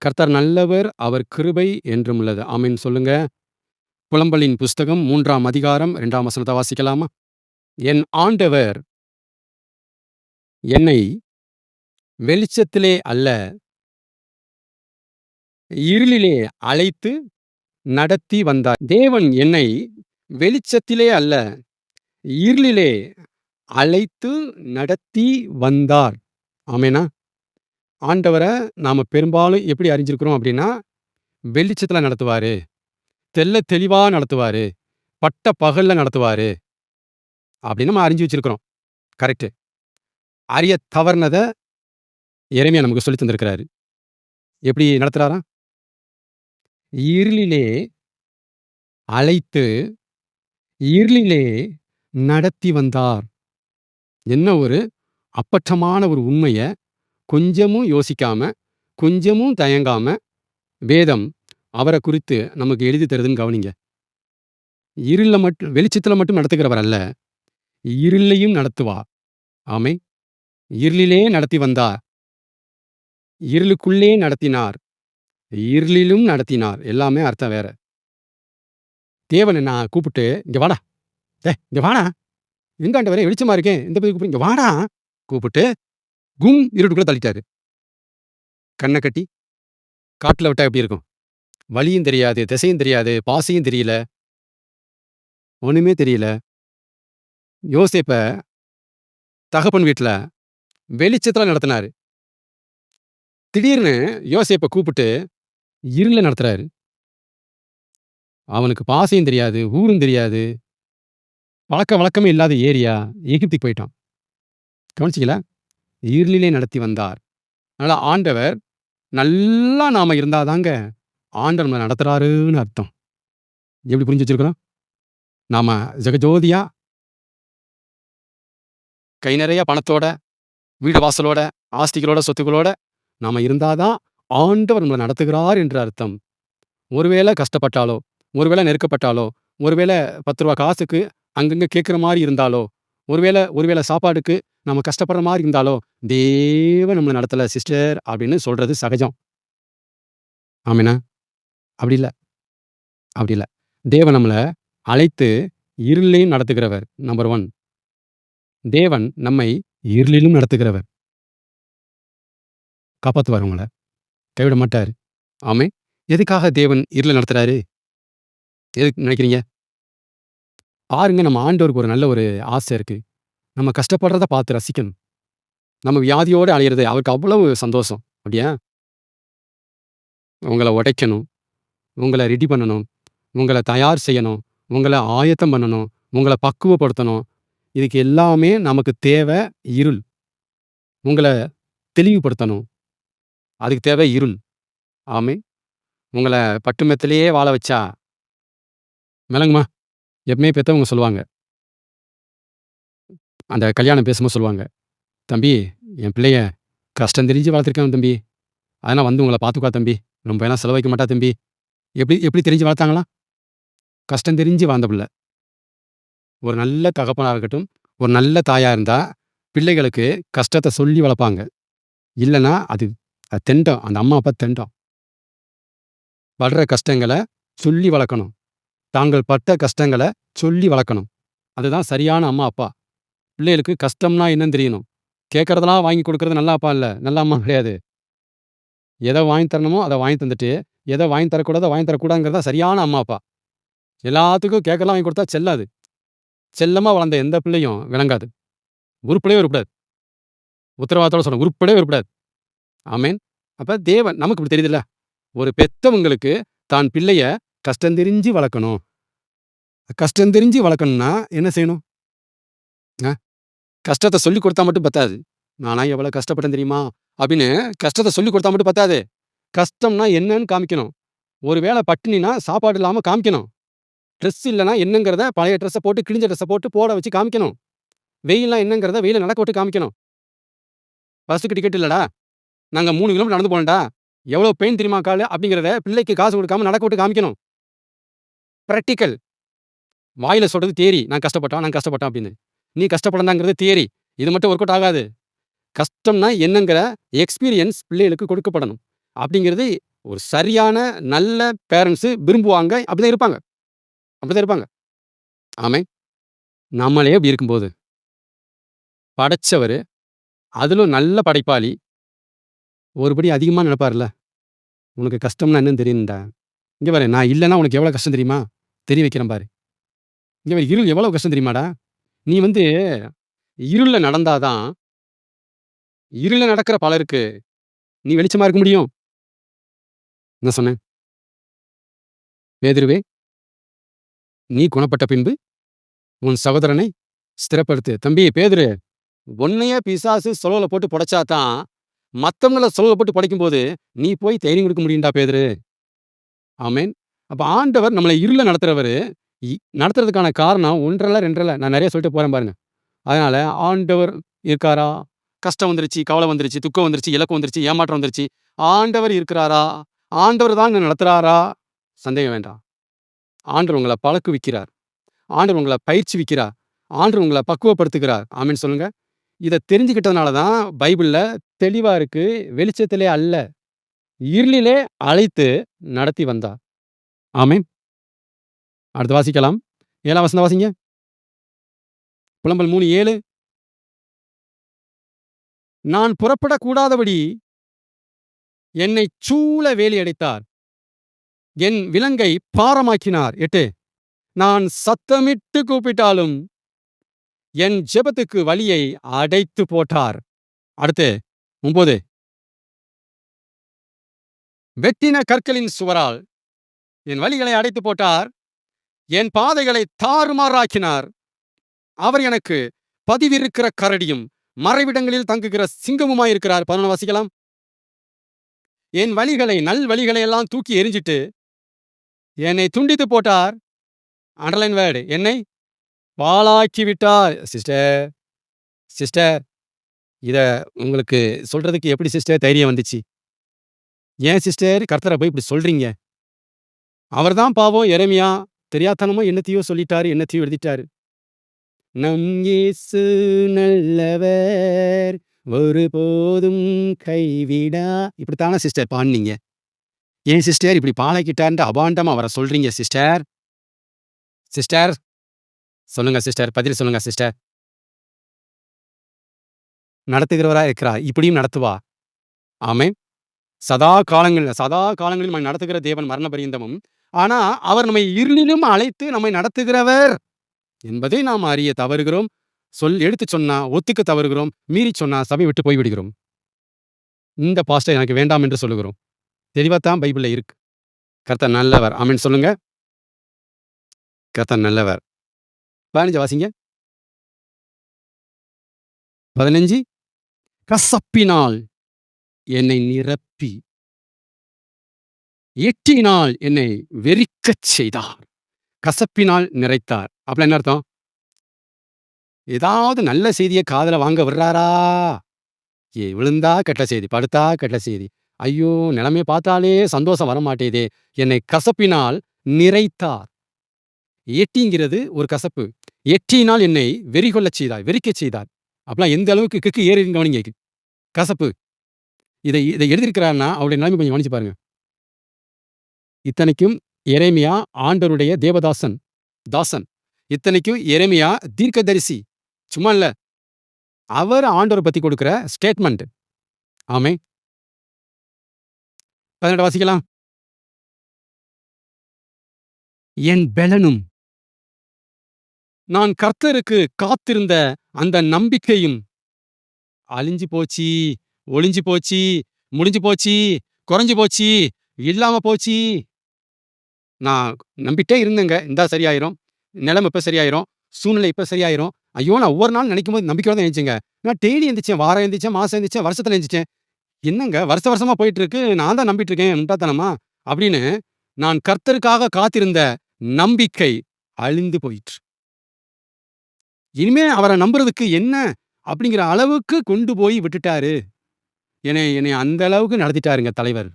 கர்த்தர் நல்லவர், அவர் கிருபை என்றும் உள்ளது. ஆமென் சொல்லுங்க. புலம்பலின் புஸ்தகம் 3ஆம் அதிகாரம் 2ஆம் வசனத்த வாசிக்கலாமா? என் ஆண்டவர் என்னை வெளிச்சத்திலே அல்ல, இருளிலே அழைத்து நடத்தி வந்தார். தேவன் என்னை வெளிச்சத்திலே அல்ல, இருளிலே அழைத்து நடத்தி வந்தார். ஆமெனா? ஆண்டவர நாம பெரும்பாலும் எப்படி அறிஞ்சிருக்கிறோம் அப்படின்னா, வெளிச்சத்தில நடத்துவாரு, தெள்ளத் தெளிவா நடத்துவாரு, பட்ட பகல்ல நடத்துவாரு அப்படின்னு நம்ம அறிஞ்சு வச்சிருக்கிறோம். கரெக்ட்டு. அறியத் தவறுனத எரேமியா நமக்கு சொல்லித் தந்திருக்கிறாரு. எப்படி நடத்துறாராம்? இருளிலே அழைத்து, இருளிலே நடத்தி வந்தார். என்ன ஒரு அப்பட்டமான ஒரு உண்மைய கொஞ்சமும் யோசிக்காம, கொஞ்சமும் தயங்காம வேதம் அவர குறித்து நமக்கு எழுதி தருதுன்னு கவனிங்க. வெளிச்சத்தில மட்டும் நடத்துகிறவர் அல்ல, இருளிலேயும் நடத்துவார். ஆமென். இருளிலே நடத்தி வந்தார். இருளுக்குள்ளே நடத்தினார். இருளிலும் நடத்தினார். எல்லாமே அர்த்தம் வேற. தேவன் என்ன கூப்பிட்டு, "இங்க வாடா. இங்க வாடா. எங்க ஆண்டவரே வெளிச்சமா இருக்கேன். இந்த பக்கம் கூப்பிடு. இங்க வாடா." கூப்பிட்டு இருட்டுக்குள்ள தள்ளிட்டாரு. கண்ண கட்டி காட்டுல விட்டா எப்படி இருக்கும்? வழியும் தெரியாது, திசையும் தெரியாது, பாசையும் தெரியல. ஒண்ணுமே தெரியல. யோசேப்ப தகப்பன் வீட்ல வெளிச்சத்தில நடத்தினாரு. திடீர்னு யோசேப்ப கூப்பிட்டு இருள்ல நடத்துறாரு. அவனுக்கு பாசையும் தெரியாது, ஊரும் தெரியாது. வழக்கமே இல்லாத ஏரியா. எகிப்துக்கு போயிட்டான். கவனிச்சீங்களா? இருளிலே நடத்தி வந்தார். அதனால ஆண்டவர் நல்லா நாம இருந்தா தாங்க, ஆண்டவர் நம்மள நடத்துறாருன்னு அர்த்தம். எப்படி புரிஞ்சு வச்சிருக்கிறோம்? நாம ஜெகஜோதியா, கை நிறைய பணத்தோட, வீடு வாசலோட, ஆஸ்திகளோட, சொத்துக்களோட நாம இருந்தா தான் ஆண்டவர் நம்மள நடத்துகிறார் என்று அர்த்தம். ஒருவேளை கஷ்டப்பட்டாலோ, ஒருவேளை நெருக்கப்பட்டாலோ, ஒருவேளை ரூ. 10 காசுக்கு அங்கங்க கேட்கிற மாரி இருந்தாலோ, ஒருவேளை சாப்பாடுக்கு நம்ம கஷ்டப்படுற மாரி இருந்தாலோ, தேவன் நம்மள நடத்தல சிஸ்டர் அப்படின்னு சொல்றது சகஜம். ஆமெனா? அப்படி இல்ல, அப்படி இல்ல. தேவன் நம்மள அழைத்து இருளிலேயும் நடத்துகிறவர். நம்பர் 1. தேவன் நம்மை இருளிலும் நடத்துகிறவர். காப்பாத்துவார் உங்கள. கைவிட மாட்டாரு. ஆமென். எதுக்காக தேவன் இருள நடத்துறாரு? எதுக்கு நினைக்கிறீங்க? பாருங்க, நம்ம ஆண்டவருக்கு ஒரு நல்ல ஒரு ஆசை இருக்கு. நம்ம கஷ்டப்படுறத பார்த்து ரசிக்கணும். நம்ம வியாதியோட அலையிறது அவருக்கு அவ்வளவு சந்தோஷம். அப்படியா? உங்கள உடைக்கணும், உங்கள ரெடி பண்ணணும், உங்கள தயார் செய்யணும், உங்கள ஆயத்தம் பண்ணணும், உங்கள பக்குவப்படுத்தணும். இதுக்கு எல்லாமே நமக்கு தேவை இருள். உங்கள தெளிவுபடுத்தணும். அதுக்கு தேவை இருள். ஆமென். உங்கள பட்டு மெத்தையிலேயே வாழ வச்சா விளங்குமா? எப்பவுமே பெத்தவங்க சொல்லுவாங்க. அந்த கல்யாணம் பேசும்போது சொல்லுவாங்க, "தம்பி, என் பிள்ளைய கஷ்டம் தெரிஞ்சு வளர்த்துருக்கேன் தம்பி. அதெல்லாம் வந்து உங்கள பார்த்துக்குவா தம்பி. ரொம்பலாம் செலவு வைக்க மாட்டா தம்பி." எப்படி எப்படி தெரிஞ்சு வளர்த்தாங்களாம்? கஷ்டம் தெரிஞ்சு வாழ்ந்த பிள்ளை. ஒரு நல்ல தகப்பனா இருக்கட்டும், ஒரு நல்ல தாயா இருந்தா, பிள்ளைகளுக்கு கஷ்டத்த சொல்லி வளர்ப்பாங்க. இல்லன்னா அது தெண்டம். அந்த அம்மா, அப்பா தெண்டம். படுற கஷ்டங்கள சொல்லி வளர்க்கணும். தாங்கள் பட்ட கஷ்டங்கள சொல்லி வளர்க்கணும். அதுதான் சரியான அம்மா, அப்பா. பிள்ளைகளுக்கு கஷ்டம்னா என்னன்னு தெரியணும். கேட்கறதெல்லாம் வாங்கி கொடுக்கறது நல்ல அப்பா இல்ல. நல்ல அம்மா கிடையாது. எத வாங்கி தரணுமோ, அத வாங்கி தந்துட்டு, எத வாங்கி தரக்கூடாதோ, வாங்கி தரக்கூடாதுங்கிறது தான் சரியான அம்மா, அப்பா. எல்லாத்துக்கும் கேட்கறதெல்லாம் வாங்கி கொடுத்தா செல்லாது. செல்லமா வளர்ந்த எந்த பிள்ளையும் விளங்காது. உருப்படவே உருப்படாது. உத்தரவாதத்தோட சொல்றேன். உருப்படவே உருப்படாது. ஆமென். அப்ப தேவன் நமக்கு இப்படி தெரியுதுல்ல. ஒரு பெத்தவங்களுக்கு தான் பிள்ளைய கஷ்டம் தெரிஞ்சு வளர்க்கணும். கஷ்டம் தெரிஞ்சு வளர்க்கணும்னா என்ன செய்யணும்? அ கஷ்டத்த சொல்லிக் கொடுத்தா மட்டும் பத்தாது. "நான்லாம் எவ்வளவு கஷ்டப்பட்டேன் தெரியுமா?" அப்படின்னு கஷ்டத்த சொல்லிக் கொடுத்தா மட்டும் பத்தாது. கஷ்டம்னா என்னன்னு காமிக்கணும். ஒரு வேளை பட்டினினா சாப்பாடு இல்லாம காமிக்கணும். ட்ரெஸ் இல்லன்னா என்னங்கிறத பழைய ட்ரெஸ்ஸ போட்டு, கிழிஞ்ச ட்ரெஸ்ஸ போட்டு போட வச்சு காமிக்கணும். வெயில்னா என்னங்கிறத வெயில்ல நடக்க விட்டு காமிக்கணும். "பஸ்ஸுக்கு டிக்கெட் இல்லடா. நாங்க 3 கிலோமீட்டர் நடந்து போனோம்டா. எவ்வளோ பெயின் தெரியுமா காலு?" அப்படிங்கிறத பிள்ளைக்கு காசு கொடுக்காம நடக்க விட்டு காமிக்கணும். பிராக்டிகல். வாயில சொல்றது தியரி. நான் கஷ்டப்பட்டான் அப்படின்னு. நீ கஷ்டப்படனாங்கிறது தியரி. இது மட்டும் ஒர்க் அவுட் ஆகாது. கஷ்டம்னா என்னங்கிற எக்ஸ்பீரியன்ஸ் பிள்ளைகளுக்கு கொடுக்கப்படணும். அப்படிங்கிறது ஒரு சரியான நல்ல பேரண்ட்ஸ் விரும்புவாங்க. அப்படிதான் இருப்பாங்க. அப்படிதான் இருப்பாங்க. ஆமென். நம்மளே இப்படி இருக்கும்போது, படைச்சவரு, அதிலும் நல்ல படைப்பாளி, ஒரு படி அதிகமா நினைப்பார்ல. உனக்கு கஷ்டம்னா என்னன்னு தெரியும்டா. இங்க பாரு, நான் இல்லன்னா உனக்கு எவ்வளவு கஷ்டம் தெரியுமா? தெரிய வைக்கிறேன் பாரு. இங்க பாரு, இருள் எவ்வளவு கஷ்டம் தெரியுமாடா? நீ இருள்ல நடந்தா தான், இருள்ல நடக்கிற பலருக்கு நீ வெளிச்சமா இருக்க முடியும். என்ன சொன்னேன்? பேதுருவே, நீ குணப்பட்ட பின்பு உன் சகோதரனை ஸ்திரப்படுத்து. தம்பி பேதுரு, உன்னையே பிசாசு சுழல போட்டு புடைச்சா தான், மத்தவங்கள சுழல போட்டு புடைக்கும்போது, நீ போய் தைரியம் குடுக்க முடியும்டா பேதுரு. ஆமென். அப்ப ஆண்டவர் நம்மள இருள்ல நடத்துறவரு. இ நடத்துறதுக்கான காரணம் 1 இல்ல, 2 இல்ல. நான் நெறைய சொல்லிட்டு போறேன் பாருங்க. அதனால ஆண்டவர் இருக்காரா? கஷ்டம் வந்துருச்சு, கவலை வந்துருச்சு, துக்கம் வந்துருச்சு, இலக்கம் வந்துருச்சு, ஏமாற்றம் வந்துருச்சு. ஆண்டவர் இருக்கிறாரா? ஆண்டவர் தான் என்ன நடத்துறாரா? சந்தேகம் வேண்டாம். ஆண்டவர் உங்கள பழக்குவிக்கிறார். ஆண்டவர் உங்கள பயிற்சிவிக்கிறார். ஆண்டவர் உங்கள பக்குவப்படுத்துகிறார். ஆமென் சொல்லுங்க. இத தெரிஞ்சுக்கிட்டதுனால தான் பைபிள்ல தெளிவா இருக்கு. வெளிச்சத்திலே அல்ல, இருளிலே அழைத்து நடத்தி வந்தார். ஆமென். அடுத்து வாசிக்கலாம். 7ஆம் வசனம் வாசிங்க. புலம்பல் 3:7. நான் புறப்படக்கூடாதபடி என்னைச் சூழ வேலி அடைத்தார். என் விலங்கை பாரமாக்கினார். 8. நான் சத்தமிட்டு கூப்பிட்டாலும் என் ஜெபத்துக்கு வழியை அடைத்து போட்டார். அடுத்து 9. வெட்டின கற்களின் சுவரால் என் வழிகளை அடைத்து போட்டார். என் பாதைகளை தாறுமாறாக்கினார். அவர் எனக்கு பதிவிருக்கிற கரடியும் மறைவிடங்களில் தங்குகிற சிங்கமுமாயிருக்கிறார். 11 வாசிக்கலாம். என் வழிகளை நல்வழிகளை எல்லாம் தூக்கி எறிஞ்சிட்டு என்னை துண்டித்து போட்டார். அண்டர்லைன் வேர்டு, என்னை பாழாக்கி விட்டார். சிஸ்டர், சிஸ்டர், இத உங்களுக்கு சொல்றதுக்கு எப்படி சிஸ்டர் தைரியம் வந்துச்சு? ஏன் சிஸ்டர் கர்த்தரை போய் இப்படி சொல்றீங்க? அவர்தான் பாவம் எரேமியா தெரியாத்தனமா என்னத்தையோ சொல்லிட்டாரு, என்னத்தையோ எழுதிட்டாரு. நம் இயேசு நல்லவர், ஒருபோதும் கைவிடா. இப்படித்தானே சிஸ்டர் பாடுனீங்க. ஏன் சிஸ்டர் இப்படி பாழாக்கிட்டார்ன்ட்டு அபாண்டமா அவரை சொல்றீங்க சிஸ்டர்? சிஸ்டர் சொல்லுங்க சிஸ்டர், பதில் சொல்லுங்க சிஸ்டர். நடத்துகிறவரா இருக்கிறார், இப்படியும் நடத்துவா. ஆமென். சதா காலங்களிலும் நம்மை நடத்துகிற தேவன் மரண பரியந்தமும். ஆனா அவர் நம்மை இருளிலும் அழைத்து நம்மை நடத்துகிறவர் என்பதை நாம் அறிய தவறுகிறோம். எடுத்துச் சொன்னா ஒத்துக்க தவறுகிறோம். மீறிச் சொன்னா சபை விட்டு போய்விடுகிறோம். இந்த பாஸ்டர் எனக்கு வேண்டாம் என்று சொல்லுகிறோம். தெளிவாத்தான் பைபிள்ல இருக்கு. கர்த்தர் நல்லவர். ஆமென் சொல்லுங்க. கர்த்தர் நல்லவர். 15 வாசிங்க. 15. கசப்பினால் என்னை நிரப்பி எட்டினால் என்னை வெறிக்கச் செய்தார். கசப்பினால் நிறைத்தார். அப்ப என்ன அர்த்தம்? ஏதாவது நல்ல செய்திய காதுல வாங்க விடுறாரா? விழுந்தா கெட்ட செய்தி, படுத்தா கெட்ட செய்தி. ஐயோ! நிலைமைய பார்த்தாலே சந்தோஷம் வரமாட்டேதே. என்னை கசப்பினால் நிறைத்தார். எட்டிங்கிறது ஒரு கசப்பு. எட்டினால் என்னை வெறிகொள்ளச் செய்தார், வெறிக்கச் செய்தார். அப்பலாம் எந்த அளவுக்கு கிக்கு ஏறிருக்குன்னு கவனிங்க. கசப்பு. இதை எழுதியிருக்கிறார்னா அவருடைய நிலைமை கொஞ்சம் கவனிச்சு பாருங்க. இத்தனைக்கும் எரேமியா ஆண்டவருடைய தாசன். இத்தனைக்கும் எரேமியா தீர்க்கதரிசி. சும்மா இல்ல. அவர் ஆண்டவரை பத்தி கொடுக்கிற ஸ்டேட்மெண்ட். ஆமென். 18 வாசிக்கலாம். என் பெலனும் நான் கர்த்தருக்கு காத்திருந்த அந்த நம்பிக்கையும் அழிஞ்சு போச்சு, ஒளிஞ்சு போச்சு, முடிஞ்சு போச்சு, குறைஞ்சு போச்சு, இல்லாம போச்சு. நான் நம்பிட்டே இருந்தேங்க. இந்தா சரியாயிரும். நிலைமை இப்ப சரியாயிரும். சூழ்நிலை இப்ப சரியாயிரும். ஐயோ! நான் ஒவ்வொரு நாள் நினைக்கும்போது நம்பிக்கையோட தான் எந்திரிச்சேங்க. நான் டெய்லி எந்திரிச்சேன். வாரம் எந்திரிச்சேன், மாசம் எந்திரிச்சேன், வருஷத்துல எந்திரிச்சேன். என்னங்க வருஷமா போயிட்டு இருக்கு. நான் தான் நம்பிட்டு இருக்கேன். முட்டாள்தனமா? அப்படின்னு நான் கர்த்தருக்காக காத்திருந்த நம்பிக்கை அழிந்து போயிற்று. இனிமே அவரை நம்புறதுக்கு என்ன அப்படிங்கிற அளவுக்கு கொண்டு போய் விட்டுட்டாரு. என்னைய அந்த அளவுக்கு நடத்திட்டாருங்க தலைவர்.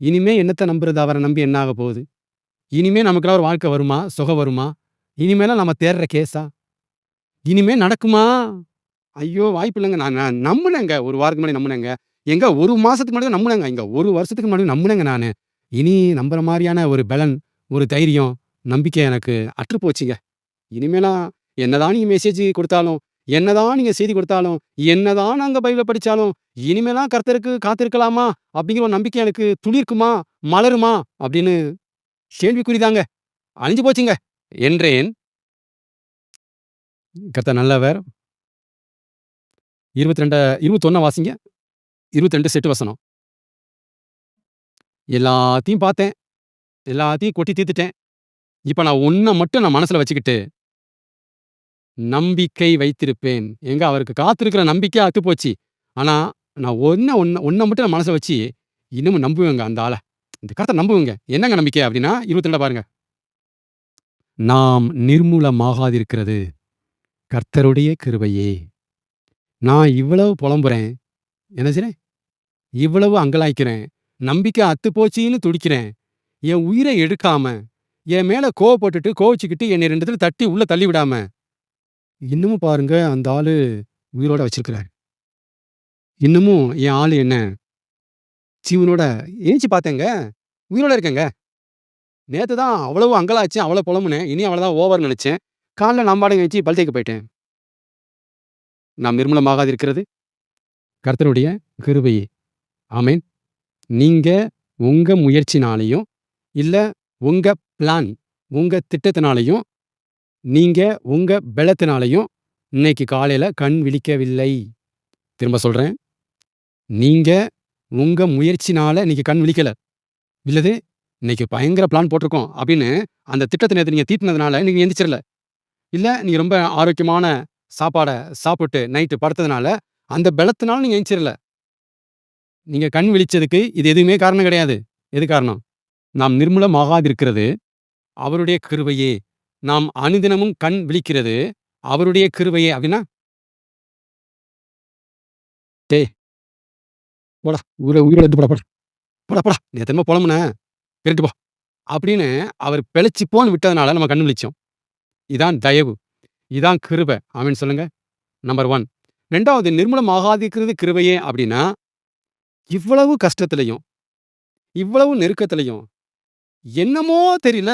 இனிமே என்னத்த நம்புறது? அவரை நம்பி என்ன ஆக போகுது? இனிமே நமக்கெல்லாம் ஒரு வாழ்க்கை வருமா? சுகம் வருமா? இனிமேலாம் நம்ம தேடுற கேஸா? இனிமே நடக்குமா? ஐயோ! வாய்ப்பில்லங்க. நான் நம்புனேங்க. ஒரு வாரத்துக்கு முன்னாடி நம்புனேங்க. எங்க 1 மாசத்துக்கு முன்னாடி தான் நம்புனேங்க. இங்க 1 வருஷத்துக்கு முன்னாடி நம்புனேங்க நானு. இனி நம்புற மாரியான ஒரு பலன், ஒரு தைரியம், நம்பிக்கை எனக்கு அற்று போச்சுங்க. இனிமேலாம் என்னதான் நீங்க மெசேஜ் குடுத்தாலும், என்னதான் நீங்க செய்தி குடுத்தாலும், என்னதான் நாங்க பைபிள படிச்சாலும், இனிமேலாம் கர்த்தருக்கு காத்திருக்கலாமா? அப்படிங்கிற ஒரு நம்பிக்கை எனக்கு துளிர்க்குமா? மலருமா? அப்படின்னு கேள்விக்குறிதாங்க. அழிஞ்சு போச்சுங்க என்றேன். கர்த்தர் நல்லவர். 22 21 வாசிங்க. 22 செட்டு வசனம். எல்லாத்தையும் பார்த்தேன். எல்லாத்தையும் கொட்டி தீர்த்துட்டேன். இப்ப நான் ஒண்ண மட்டும் நான் மனசுல வச்சுக்கிட்டு, நம்பிக்கை வைத்திருப்பேன். எங்க அவருக்கு காத்திருக்கிற நம்பிக்கை அத்துப்போச்சு. ஆனா, நான் ஒண்ண மட்டும் நான் மனசுல வச்சு, இன்னமும் நம்புவேங்க அந்த ஆள. இந்த கர்த்தர நம்புவேங்க. என்னங்க நம்பிக்கை அப்டின்னா, 22 பாருங்க. நாம் நிர்மூலமாகாதிருக்கிறது கர்த்தருடைய கிருபையே. நான் இவ்வளவு புலம்புறேன். என்ன செய்றேன்? இவ்வளவு அங்கலாய்க்கிறேன். நம்பிக்கை அத்துப்போச்சுன்னு துடிக்கிறேன். என் உயிர எடுக்காம, என் மேல கோவப்பட்டுட்டு, கோவிச்சுக்கிட்டு என்னைய 2 இடத்துல தட்டி உள்ள தள்ளி விடாம, இன்னமும் பாருங்க அந்த ஆளு உயிரோட வச்சிருக்கிறாரு. இன்னமும் என் ஆளு என்ன ஜீவனோட ஏஞ்சி பார்த்தேங்க. உயிரோட இருக்கேங்க. நேத்து தான் அவ்வளவு அங்கலாய்ச்சேன், அவ்வளோ புலம்புனேன். இனி அவ்வளோதான் ஓவர்ன்னு நெனச்சேன். காலைல நான் பாட்டுக்கு எந்திச்சு பல் தேய்க்க போயிட்டேன். நாம் நிர்மூலமாகாதிருக்கிறது கர்த்தருடைய கிருபையே. ஆமென். நீங்க உங்க முயற்சினாலயும், இல்ல உங்க பிளான், உங்க திட்டத்தினாலயும், நீங்க உங்க பெலத்தினாலயும் இன்னைக்கு காலையில கண் விழிக்கவில்லை. திரும்ப சொல்றேன். நீங்க உங்க முயற்சினால இன்னைக்கு கண் விழிக்கல. இல்லது இன்னைக்கு பயங்கர பிளான் போட்டிருக்கோம் அப்படின்னு அந்த திட்டத்த நேத்து நீங்க தீட்டுனதுனால நீங்க எந்திரிச்சிரல. இல்ல நீங்க ரொம்ப ஆரோக்கியமான சாப்பாட சாப்பிட்டு நைட்டு படுத்ததுனால அந்த பெலத்தினால நீங்க எந்திரிச்சிரல. நீங்க கண் விழிச்சதுக்கு இது எதுவுமே காரணம் கிடையாது. எது காரணம்? நாம் நிர்மூலமாகாதிருக்கிறது அவருடைய கிருபையே. நாம் அனுதினமும் கண் விழிக்கிறது அவருடைய கிருபையே. அப்படின்னா, "டேய் போடா! உயிரோட இருந்து போடா, போடா. போடா, போடா. நேத்து என்னமோ புலம்புன. கேட்டு போ." அப்படின்னு அவர் பிழைச்சுப்போன்னு விட்டதுனால நம்ம கண்ணு விழிச்சோம். இதான் தயவு. இதான் கிருபை. ஆமென் சொல்லுங்க. நம்பர் 1. 2வது நிர்மூலமாகாதிருக்கிறது கிருபையே அப்படின்னா, இவ்வளவு கஷ்டத்திலயும், இவ்வளவு நெருக்கத்திலயும், என்னமோ தெரியல,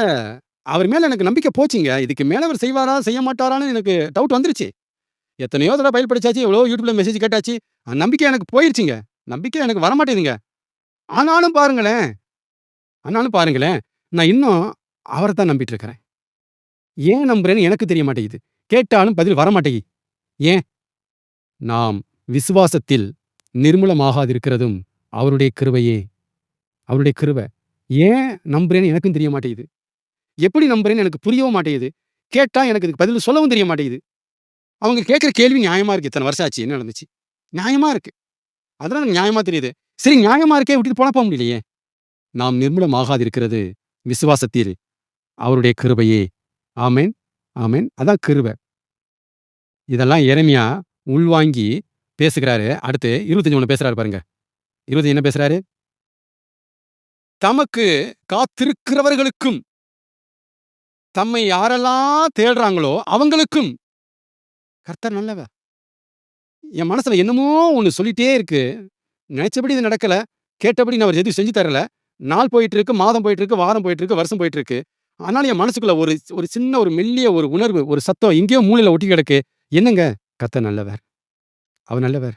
அவர் மேல எனக்கு நம்பிக்கை போச்சுங்க. இதுக்கு மேல அவர் செய்வாரா, செய்ய மாட்டாரான்னு எனக்கு டவுட் வந்துருச்சு. எத்தனையோ தடவ பைபிள் படிச்சாச்சு, எவ்வளவோ YouTubeல மெசேஜ் கேட்டாச்சு. நம்பிக்கை எனக்கு போயிருச்சுங்க. நம்பிக்கை எனக்கு வரமாட்டேங்குதுங்க. ஆனாலும் பாருங்களேன் ஆனாலும் பாருங்களேன், நான் இன்னும் அவர தான் நம்பிட்டு இருக்கிறேன். ஏன் நம்புறேன்னு எனக்கு தெரிய மாட்டேங்குது. கேட்டாலும் பதில் வரமாட்டேங்குது. ஏன்? நாம் விசுவாசத்தில் நிர்மூலமாகாதிருக்கிறதும் அவருடைய கிருபையே. அவருடைய கிருபை. ஏன் நம்புறேன்னு எனக்கும் தெரிய மாட்டேங்குது. எப்படி நம்புறேன்னு எனக்கு புரியவும் மாட்டேங்குது. கேட்டா எனக்கு இதுக்கு பதில் சொல்லவும் தெரிய மாட்டேங்குது. அவங்க கேட்கிற கேள்வி நியாயமா இருக்கு. இத்தன வருஷம் ஆச்சு. என்ன நடந்துச்சு? நியாயமா இருக்கு. அதெல்லாம் எனக்கு நியாயமா தெரியுது. சரி நியாயமா இருக்கே விட்டுட்டு போனா முடியலையே. நாம் நிர்மூலமாகாதிருக்கிறது விசுவாசத்தில் அவருடைய கிருபையே. ஆமென், ஆமென். அதான் கிருபை. இதெல்லாம் எரேமியா உள்வாங்கி பேசுகிறாரு. அடுத்து 25 பேசுறாரு பாருங்க. 25 என்ன பேசுறாரு? தமக்கு காத்திருக்கிறவர்களுக்கும், தம்மை யாரெல்லாம் தேடுறாங்களோ அவங்களுக்கும் கர்த்தர் நல்லவர். என் மனசுல என்னமோ ஒண்ணு சொல்லிட்டே இருக்கு. நினைச்சபடி இது நடக்கல. கேட்டபடி நான் அவர் எதுவும் செஞ்சு தரல. நாள் போயிட்டு இருக்கு, மாதம் போயிட்டு இருக்கு, வாரம் போயிட்டு இருக்கு, வருஷம் போயிட்டு இருக்கு. ஆனாலும் என் மனசுக்குள்ள ஒரு ஒரு சின்ன ஒரு மெல்லிய ஒரு உணர்வு, ஒரு சத்தம் எங்கேயோ மூலையில ஒட்டி கிடக்கு. என்னங்க? கர்த்தர் நல்லவர். அவர் நல்லவர்.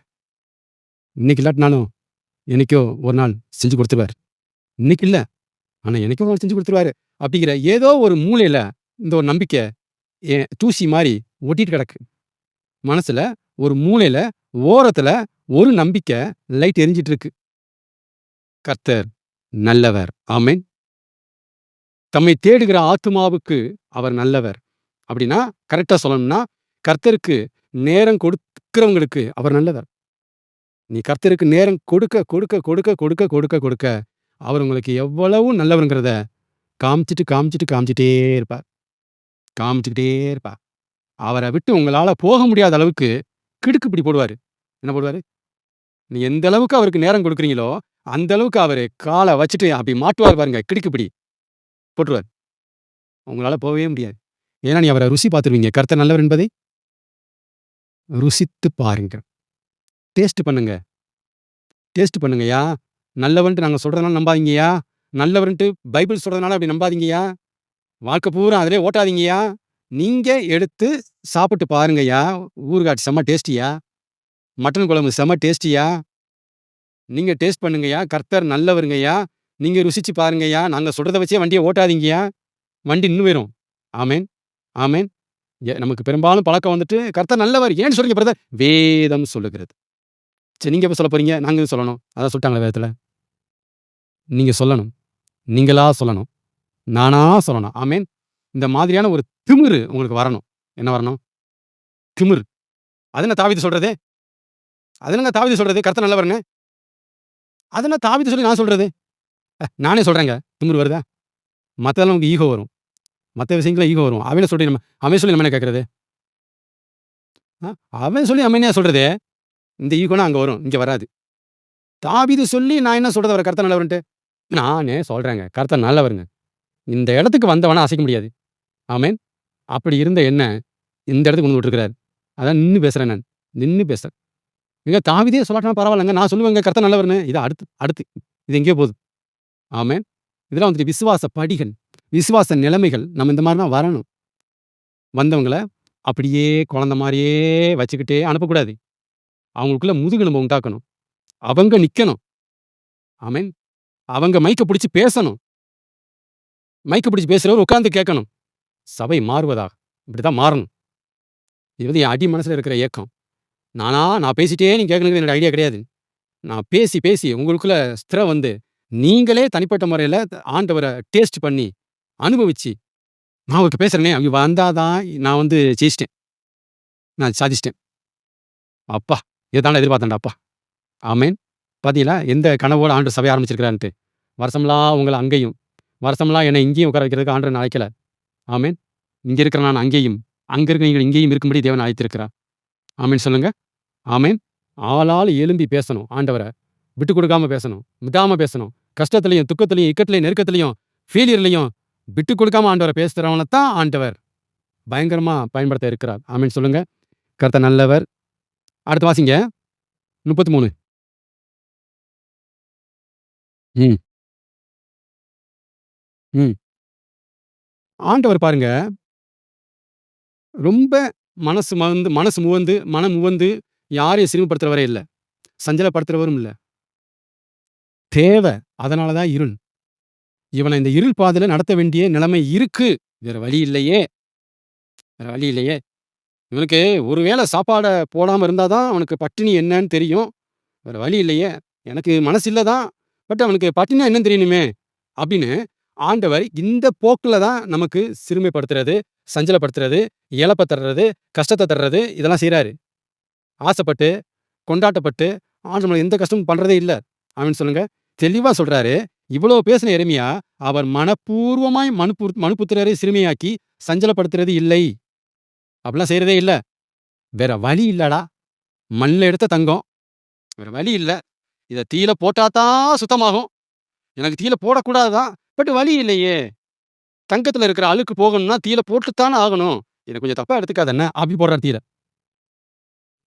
இன்னைக்கு இல்லாட்டினாலும், என்னைக்கோ ஒரு நாள் செஞ்சு குடுத்துருவாரு. இன்னைக்கு இல்ல. ஆனா என்னைக்கோ ஒரு நாள் செஞ்சு குடுத்துருவாரு. அப்படிங்கிற ஏதோ ஒரு மூலையில இந்த ஒரு நம்பிக்கை தூசி மாரி ஒட்டிட்டு கிடக்கு. மனசுல ஒரு மூலையில, ஓரத்துல ஒரு நம்பிக்கை லைட் எரிஞ்சிட்டு இருக்கு. கர்த்தர் நல்லவர். ஆமென். தம்மை தேடுகிற ஆத்துமாவுக்கு அவர் நல்லவர். அப்படின்னா, கரெக்ட்டா சொல்லணும்னா, கர்த்தருக்கு நேரம் கொடுக்கிறவங்களுக்கு அவர் நல்லவர். நீ கர்த்தருக்கு நேரம் கொடுக்க, கொடுக்க, கொடுக்க, கொடுக்க, கொடுக்க, கொடுக்க, அவர் உங்களுக்கு எவ்வளவு நல்லவர்ங்கிறத காமிச்சுட்டு, காமிச்சுட்டு, காமிச்சுட்டே இருப்பார். காமிச்சுக்கிட்டே இருப்பார். அவர விட்டு உங்களால போக முடியாத அளவுக்கு கிடுக்குப்பிடி போடுவாரு. என்ன போடுவாரு? நீ எந்த அளவுக்கு அவருக்கு நேரம் கொடுக்குறீங்களோ, அந்த அளவுக்கு அவரு கால வச்சுட்டு அப்படி மாட்டுவாரு பாருங்க. கிடுக்குப்பிடி போட்டுருவாரு. உங்களால போகவே முடியாது. ஏன்னா, நீ அவர ருசி பார்த்துருவீங்க. கர்த்தர் நல்லவர் என்பதை ருசித்து பாருங்க. டேஸ்ட் பண்ணுங்க. டேஸ்ட் பண்ணுங்கய்யா. நல்லவன்ட்டு நாங்க சொல்றதுனால நம்பாதீங்கய்யா. நல்லவர்ன்ட்டு பைபிள் சொல்றதுனால அப்படி நம்பாதீங்கய்யா. வாழ்க்கை பூரா அதிலயே ஓட்டாதீங்கய்யா. நீங்க எடுத்து சாப்பிட்டு பாருங்கய்யா. ஊறுகாய் செம்ம டேஸ்டியா. மட்டன் குழம்பு செம்ம டேஸ்டியா. நீங்க டேஸ்ட் பண்ணுங்கய்யா. கர்த்தர் நல்லவருங்கய்யா. நீங்க ருசிச்சு பாருங்கய்யா. நாங்க சொல்றத வச்சே வண்டிய ஓட்டாதீங்கய்யா. வண்டி நின்னு போயிரும். ஆமென், ஆமென். நமக்கு பெரும்பாலும் பழக்கம் வந்துட்டு, கர்த்தர் நல்லவர். ஏன்னு சொல்றீங்க பிரதர்? வேதம் சொல்லுகிறது. சரி, நீங்க எப்ப சொல்லப் போறீங்க? நாங்க எதுக்கு சொல்லணும்? அதான் சொல்லிட்டாங்களே வேதத்துல. நீங்க சொல்லணும். நீங்களா சொல்லணும். நானா சொல்லணும். ஆமென். இந்த மாதிரியான ஒரு திமிரு உங்களுக்கு வரணும். என்ன வரணும்? திமிரு. அது என்ன தாவீது சொல்றது? அது என்னங்க தாவீது சொல்றது? கர்த்தர் நல்லவர்ன்னு. அது என்ன தாவீது சொல்லி நான் சொல்றது? நானே சொல்றேங்க. திமிரு வருதா? மத்ததெல்லாம் நமக்கு ஈகோ வரும். மத்த விஷயங்கள்ல ஈகோ வரும். அவன் சொல்லி நம்ம என்ன கேட்கறது? அ அவன் சொல்லி நம்ம என்னய்யா சொல்றது? இந்த ஈகோனா அங்க வரும். இங்க வராது. தாவீது சொல்லி நான் என்ன சொல்றது அவர கர்த்தர் நல்லவர்ன்ட்டு? நானே சொல்றேங்க. கர்த்தர் நல்லவருங்க. இந்த இடத்துக்கு வந்தவன அசைக்க முடியாது. ஆமென். அப்படி இருந்த என்ன, இந்த இடத்துக்கு கொண்டு வந்து விட்டுருக்கிறாரு. அதான் நின்னு பேசுறேன் நான். நின்னு பேசுறேன். ஏங்க தாவீதே சொல்லாட்டினா பரவாயில்லங்க. நான் சொல்லுவேங்க கர்த்தர் நல்லவர்ன்னு. இது அடுத்து அடுத்து. இது எங்கேயோ போகுது. ஆமென். இதெல்லாம் வந்துட்டு விசுவாச படிகள். விசுவாச நிலைமைகள். நம்ம இந்த மாரி தான் வரணும். வந்தவங்கள அப்படியே குழந்தை மாரியே வச்சுக்கிட்டே அனுப்பக்கூடாது. அவங்களுக்குள்ள முதுகெலும்ப உண்டாக்கணும். அவங்க நிக்கணும். ஆமென். அவங்க மைக்க புடிச்சு பேசணும். மைக்க புடிச்சு பேசுறவர் உட்கார்ந்து கேட்கணும். சபை மாறுவதாக. இப்படித்தான் மாறணும். இது வந்து என் அடி மனசுல இருக்கிற ஏக்கம். நான் பேசிட்டே நீங்க கேட்கணுங்கிறது என்னோட ஐடியா கிடையாது. நான் பேசி, பேசி உங்களுக்குள்ள ஸ்திரம் வந்து, நீங்களே தனிப்பட்ட முறையில ஆண்டவர டேஸ்ட் பண்ணி, அனுபவிச்சு, நான் அவர்ட்ட பேசுறேனே, அவங்க வந்தா தான் நான் வந்து ஜெயிச்சிட்டேன். நான் சாதிச்சிட்டேன். அப்பா! இத தான்டா எதிர்பார்த்தேன்டா அப்பா! ஆமென். பார்த்தீங்களா? எந்த கனவோட ஆண்டவர் சபைய ஆரம்பிச்சிருக்கிறாருன்ட்டு. வருஷமெல்லாம் உங்கள அங்கேயும், வருஷமெல்லாம் என்னை இங்கேயும் உட்கார வைக்கிறதுக்கு ஆண்டவர் என்ன அழைக்கல. ஆமென். இங்க இருக்கிற நான் அங்கேயும், அங்க இருக்கிற நீங்கள் இங்கேயும் இருக்கும்படி தேவன் அழைத்திருக்கிறார். ஆமென் சொல்லுங்க. ஆமென். ஆளால் எழும்பி பேசணும் ஆண்டவர. விட்டுக் கொடுக்காம பேசணும். விடாம பேசணும். கஷ்டத்திலயும், துக்கத்திலயும், இக்கட்டிலயும், நெருக்கத்திலயும், ஃபெயிலியர்லயும் விட்டுக் கொடுக்காம ஆண்டவர பேசுறவன தான் ஆண்டவர் பயங்கரமா பயன்படுத்த இருக்கிறார். ஆமென் சொல்லுங்க. கர்த்தர் நல்லவர். அடுத்து வாசிங்க. 33. ம். ம். ஆண்டவர் பாருங்க, ரொம்ப மனசு முவந்து, மனம் உவந்து யாரையும் சிறுமைப்படுத்துறவரே இல்ல. சஞ்சலப்படுத்துறவரும் இல்ல. தேவ. அதனால தான் இருள். இவன இந்த இருள் பாதையில நடத்த வேண்டிய நிலைமை இருக்கு. வேற வழி இல்லையே! வேற வழி இல்லையே! இவனுக்கு ஒரு வேள சாப்பாட போடாம இருந்தா தான் அவனுக்கு பட்டினி என்னன்னு தெரியும். வேற வழி இல்லையே! எனக்கு மனசு இல்ல தான். பட் அவனுக்கு பட்டினினா என்னன்னு தெரியணுமே! அப்படின்னு ஆண்டவர் இந்த போக்குல தான் நமக்கு சிறுமைப்படுத்துறது, சஞ்சலப்படுத்துறது, இழப்ப தர்றது, கஷ்டத்த தர்றது இதெல்லாம் செய்றாரு. ஆசைப்பட்டு, கொண்டாட்டப்பட்டு ஆண்டவர் நம்மள எந்த கஷ்டமும் பண்றதே இல்ல. ஆமென் சொல்லுங்க. தெளிவா சொல்றாரு. இவ்வளோ பேசின எரேமியா, அவர் மனப்பூர்வமாய் மனுபுத்திரரை சிறுமையாக்கி சஞ்சலப்படுத்துறது இல்லை. அப்படிலாம் செய்றதே இல்ல. வேற வழி இல்லடா. மண்ல எடுத்த தங்கம். வேற வழி இல்ல. இத தீயில போட்டா தான் சுத்தமாகும். எனக்கு தீயில போடக்கூடாது தான். பட் வழி இல்லையே! தங்கத்துல இருக்கிற அழுக்கு போகணும்னா தீயில போட்டு தான ஆகணும். என்ன கொஞ்சம் தப்பா எடுத்துக்காத என்ன? அப்படி போடுறார் தீயில.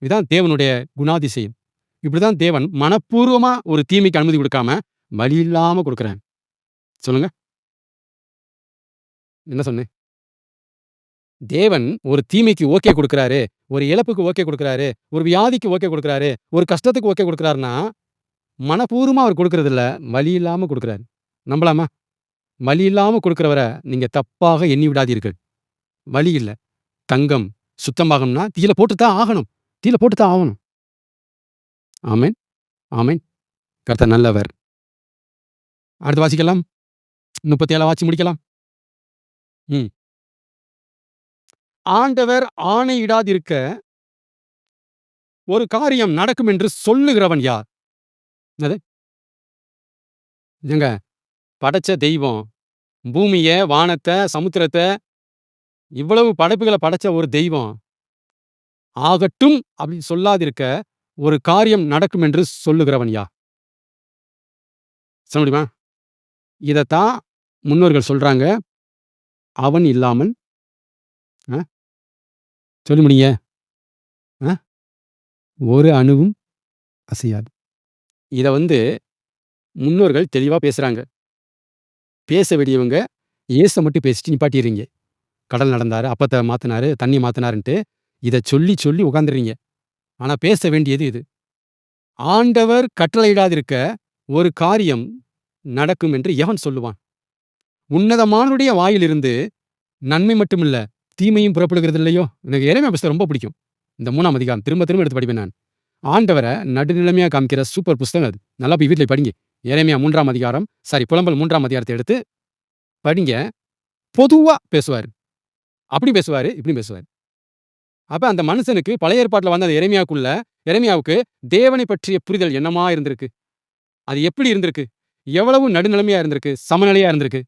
இதான் தேவனுடைய குணாதிசயம். இப்படிதான் தேவன் மனப்பூர்வமா ஒரு தீமைக்கு அனுமதி குடுக்காம, வழி இல்லாம குடுக்குறார். சொல்லுங்க. என்ன சொன்னேன்? தேவன் ஒரு தீமைக்கு ஓகே குடுக்குறாரு. ஒரு இழப்புக்கு ஓகே குடுக்குறாரு. ஒரு வியாதிக்கு ஓகே குடுக்குறாரு. ஒரு கஷ்டத்துக்கு ஓகே குடுக்குறாருன்னா, மனப்பூர்வமா அவர் குடுக்குறதில்ல. வழி இல்லாம குடுக்குறாரு. நம்பலாமா? வழி இல்லாம குடுக்கிறவர நீங்க தப்பாக எண்ணி விடாதீர்கள். வழி இல்ல. தங்கம் சுத்தமாகணும்னா தீயில போட்டு தான் ஆகணும். தீயில போட்டு தான் ஆகணும். ஆமென், ஆமென். கர்த்தர் நல்லவர். அடுத்து வாசிக்கலாம். 37 வாசி முடிக்கலாம். ம். ஆண்டவர் ஆணையிடாதிருக்க ஒரு காரியம் நடக்கும் என்று சொல்லுகிறவன் யார்? என்னது? ஏங்க படைச்ச தெய்வம். பூமிய, வானத்த, சமுத்திரத்த இவ்வளவு படைப்புகள படைச்ச ஒரு தெய்வம். ஆகட்டும் அப்படின்னு சொல்லாதிருக்க ஒரு காரியம் நடக்கும் என்று சொல்லுகிறவன் யார்? சொல்ல முடியுமா? இதத்தான் முன்னோர்கள் சொல்றாங்க. அவன் இல்லாமல் அ சொல்லி முடிங்க. அ ஒரு அணுவும் அசையாது. இத வந்து முன்னோர்கள் தெளிவா பேசுறாங்க. பேச வேண்டியவங்க இயேச மட்டும் பேசிட்டு நிப்பாட்டிர்றீங்க. கடல் நடந்தாரு, அப்பத்த மாத்துனாரு, தண்ணீய மாத்துனாருன்ட்டு இத சொல்லி, சொல்லி உட்கார்ந்துர்றீங்க. ஆனா பேச வேண்டியது இது. ஆண்டவர் கட்டளையிடாதிருக்க ஒரு காரியம் நடக்கும் என்று எவன் சொல்லுவான்? உன்னதமானவருடைய வாயிலிருந்து நன்மை மட்டும் இல்ல, தீமையும் புறப்படுகிறது இல்லையோ? எனக்கு எரேமியா புஸ்தகம் ரொம்ப பிடிக்கும். இந்த 3ஆம் அதிகாரம் திரும்ப திரும்ப எடுத்து படிப்பேன் நான். ஆண்டவர நடுநிலைமையா காமிக்கிற சூப்பர் புஸ்தகம் அது. நல்லா போய் வீட்ல படிங்க. எரேமியா 3ஆம் அதிகாரம், புலம்பல் 3ஆம் அதிகாரத்த எடுத்து படிங்க. பொதுவா பேசுவாரு. அப்படி பேசுவாரு, இப்படியும் பேசுவாரு. அப்ப அந்த மனுஷனுக்கு பழைய ஏற்பாட்டுல வந்த அந்த எரேமியாவுக்கு தேவனைப் பற்றிய புரிதல் என்னமா இருந்திருக்கு? அது எப்படி இருந்திருக்கு? எவ்வளவு நடுநிலைமையா இருந்திருக்கு? சமநிலையா இருந்திருக்கு?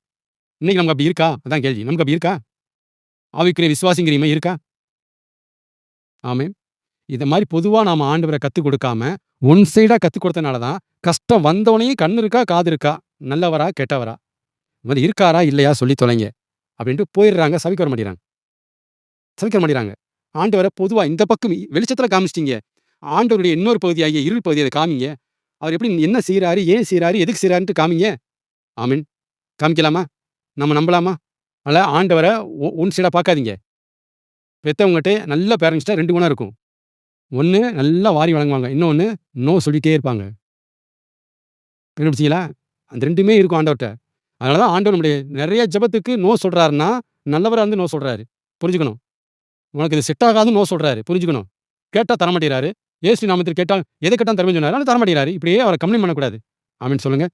இன்னைக்கு நமக்கு அப்படி இருக்கா? அதான் கேள்வி. நமக்கு அப்படி இருக்கா? ஆவிக்குரிய விசுவாசிங்கிறீமே இருக்கா? ஆமென். இத மாரி பொதுவா நாம ஆண்டவர கத்துக் கொடுக்காம, ஒன் சைடா கத்துக் கொடுத்தனால தான், கஷ்டம் வந்தோனயும் கண்ணு இருக்கா? காது இருக்கா? நல்லவரா? கெட்டவரா? இந்த மாரி இருக்காரா? இல்லையா? சொல்லி தொலைங்க. அப்படின்ட்டு போயிர்றாங்க. சபைக்கு வர மாட்டேங்கிறாங்க. சபிக்க மாட்டேங்கிறாங்க. ஆண்டவர பொதுவா இந்த பக்கம் வெளிச்சத்துல காமிச்சிட்டீங்க. ஆண்டவருடைய இன்னொரு பகுதியாகிய இருள் பகுதிய அத காமிங்க. அவர் எப்படி என்ன செய்றாரு? ஏன் செய்றாரு? எதுக்கு செய்றாருன்ட்டு காமிங்க. ஆமென். காமிக்கலாமா? நம்ம நம்பலாமா? அதனால ஆண்டவர ஒன் சைடா பார்க்காதீங்க. பெத்தவங்கட்ட நல்ல பேரண்ட்ஸ்ட்ட 2 குணம் இருக்கும். ஒண்ணு நல்லா வாரி வழங்குவாங்க. இன்னொன்னு நோ சொல்லிட்டே இருப்பாங்க. கண்டுபிடிச்சீங்களா? அந்த 2மே இருக்கும் ஆண்டவர்ட்ட. அதனால தான் ஆண்டவர் நம்முடைய நெறைய ஜெபத்துக்கு நோ சொல்றாருன்னா, நல்லவரா இருந்து நோ சொல்றாரு. புரிஞ்சுக்கணும். உனக்கு இது செட் ஆகாதுன்னு நோ சொல்றாரு. புரிஞ்சுக்கணும். கேட்டா தரமாட்டேங்கிறாரு. இயேசு நாமத்தில் கேட்டா எத கேட்டாலும் தருவேன்னு சொன்னாரு. ஆனா தரமாட்டேங்கிறாரு. இப்படியே அவர கம்ப்ளைண்ட் பண்ணக்கூடாது. ஆமென் சொல்லுங்க.